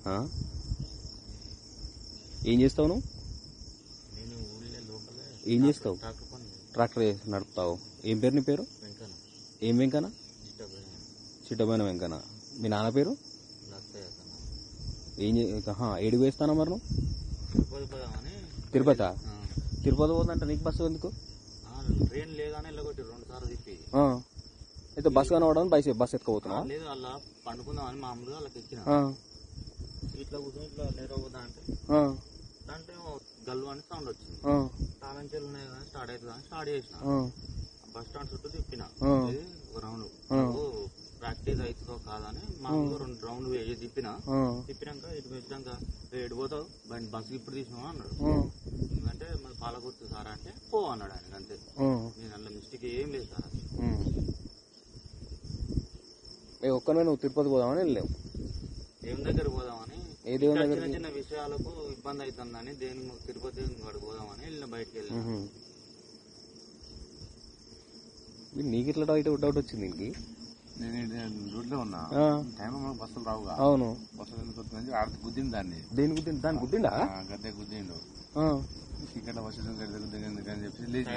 ఆ? ఏం చేస్తావు నువ్వు? నేను ఊళ్ళో లోపలే ఏం చేస్తావు? ట్రాక్టర్ పని ట్రాక్టర్ నడుపుతావు. ఏం పేరు నీ పేరు? వెంకన్న ఏం వెంకన్న? ఇష్టపోయిన చిట్టబోయిన వెంకన్న. మీ నాన్న పేరు? లత్తయ్య కన్నా ఏం ఏడికి వేస్తానా మరి నువ్వు? తిరుపతి పోదామని. తిరుపతి? తిరుపతి పోతుందంటే నీకు బస్సు ఎందుకు? ట్రైన్ లేదని వెళ్ళగొట్టి 2 సార్లు తిప్పి అయితే బస్సు కనవడం బస్సు ఎత్తుకోపోతున్నావా? లేదు అలా పండుకుందామని మామూలుగా వాళ్ళకి ఎక్కిన ఇట్లా కూర్చొని ఇట్లా నేరవుదా అంటే దాంట్లో గల్లు అని సౌండ్ వచ్చింది. తాళం చెల్లు ఉన్నాయి కానీ స్టార్ట్ అవుతుంది అని స్టార్ట్ చేసిన. బస్ స్టాండ్ చుట్టూ తిప్పిన రౌండ్ ప్రాక్టీస్ అవుతుందో కాదని మామూలుగా 2 రౌండ్ తిప్పినాక ఇటు వచ్చినాక ఎడిపోతావు బస్సు ఇప్పుడు తీసినావు అన్నాడు. ఎందుకంటే మన పాలకొత్తు సార్ అంటే పో అన్నాడు ఆయన. అంతే, నేను అలా మిస్టేక్ ఏం లేదు సార్. ఒక్కనే నువ్వు తిరుపతి పోదామని వెళ్ళావు? దేవుని దగ్గర పోదామని. ఏ దేవుని దగ్గర? చిన్న చిన్న విషయాలకు ఇబ్బంది అవుతుందని తిరుపతి పోదామని వెళ్ళిన. బయటకు వెళ్ళిన. నీకు ఇట్లా డౌట్ వచ్చింది? ఇంక నేను రోడ్లో ఉన్నా టైం మనకు బస్సులు రావుగా. అవును, బస్సులు ఎందుకు వస్తుందని ఆడ గుద్దింది దాన్ని. దేని గుద్దింది? దాన్ని గుద్దిండా? గద్దె గుద్దిండు. ఇక్కడ బస్సు ఎందుకని చెప్పి లేచి